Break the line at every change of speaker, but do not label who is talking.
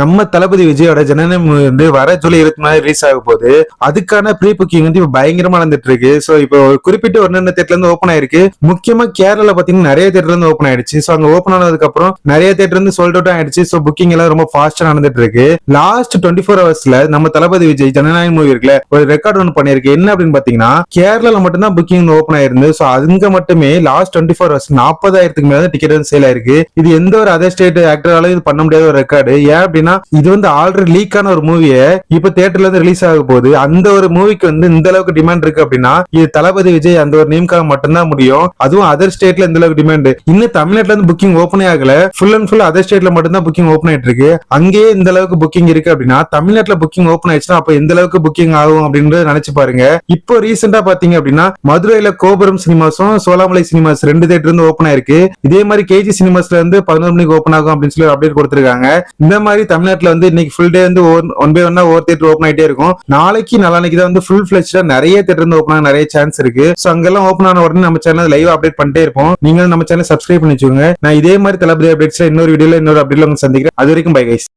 நம்ம தளபதி விஜயோட ஜனனம் வந்து வர ஜூலை 24 ரிலீஸ் ஆக போகுது. அதுக்கான ப்ரீ புக்கிங் வந்து இப்ப பயங்கரமா நடந்துட்டு இருக்கு. சோ இப்போ குறிப்பிட்ட ஒரு தேட்டர்ல இருந்து ஓபன் ஆயிருக்கு. முக்கியமா கேரளால பாத்தீங்கன்னா நிறைய தேட்டர்ல இருந்து ஓபன் ஆயிடுச்சு. சோ அங்க ஓபன் ஆனதுக்கு அப்புறம் நிறைய தேட்டர் வந்து சோல்ட் அவுட் ஆயிடுச்சு. சோ புக்கிங் எல்லாம் ரொம்ப ஃபாஸ்டா நடந்துட்டு இருக்கு. லாஸ்ட் 24 ஹவர்ஸ்ல நம்ம தளபதி விஜய் ஜனநாயகம் மூவி இருக்குல்ல, ஒரு ரெக்கார்ட் ஒன்று பண்ணிருக்கு. என்ன அப்படின்னு பாத்தீங்கன்னா கேரளால மட்டும் தான் புக்கிங் ஓபன் ஆயிருந்து. சோ அங்க மட்டுமே லாஸ்ட் 24 ஹவர்ஸ் 40,000க்கு மேல டிக்கெட் வந்து சேல் ஆயிருக்கு. இது எந்த ஒரு அதர் ஸ்டேட் ஆக்டராலும் இது பண்ண முடியாத ஒரு ரெக்கார்டு. ஏன் அப்படின்னா இது வந்து ஆல்ரெடி லீக் ஆன ஒரு மூவியை இப்ப தியேட்டர்ல இருந்து ரிலீஸ் ஆக போகுது. அந்த ஒரு மூவிக்கு வந்து இந்த அளவுக்கு டிமாண்ட் இருக்கு அப்படின்னா இது தளபதி விஜய் அந்த ஒரு நேம்காக மட்டும்தான் முடியும். அதுவும் அதர் ஸ்டேட்ல இந்த அளவுக்கு டிமாண்ட். இன்னும் தமிழ்நாட்டுல இருந்து புக்கிங் ஓபனே ஆகல. ஃபுல் அண்ட் ஃபுல் அதர் ஸ்டேட்ல மட்டும் தான் புக்கிங் ஓபன் ஆயிட்டு இருக்கு. அங்கேயே இந்த அளவுக்கு புக்கிங் இருக்கு அப்படின்னா தமிழ்நாட்டுல புக்கிங் ஓபன் ஆயிடுச்சுன்னா அப்ப எந்த அளவுக்கு புக்கிங் ஆகும் அப்படின்றத நினைச்சு பாருங்க. இப்போ ரீசெண்டா பாத்தீங்க அப்படின்னா மதுரையில கோபுரம் சினிமாஸும் சோலாமலை சினிமாஸ் 2 தேட்டர் இருந்து ஓபன் ஆயிருக்கு. இதே மாதிரி கேஜி சினிமாஸ்ல இருந்து 11 மணிக்கு ஓபன் ஆகும் அப்படின்னு சொல்லி அப்டேட் கொடுத்திருக்காங்க. இந்த மாதிரி தமிழ்நாட்டுல வந்து இன்னைக்கு ஃபுல் டே வந்து ஒன் பை ஒன்னா ஒவ்வொரு தேட்டர் ஓபன் ஆயிட்டே இருக்கும். நாளைக்கு நாளானைக்கு தான் வந்து ஃபுல் ஃபிளெஜ்டா நிறைய தேட்டர் இருந்து ஓபன் ஆக நிறைய சான்ஸ் இருக்கு. சோ அங்கெல்லாம் ஓபன் ஆன உடனே நம்ம சேனல் லைவ் அப்டேட் பண்ணிட்டே இருப்போம். நீங்க நம்ம சேனல் சப்ஸ்கிரைப் பண்ணி வச்சுக்கோங்க. நான் இதே மாதிரி தளபதி அப்டேட்ஸ்ல இன்னொரு வீடியோல இன்னொரு அப்டேட்ல உங்களுக்கு சந்திக்கிறேன். அது வரைக்கும் பை கைஸ்.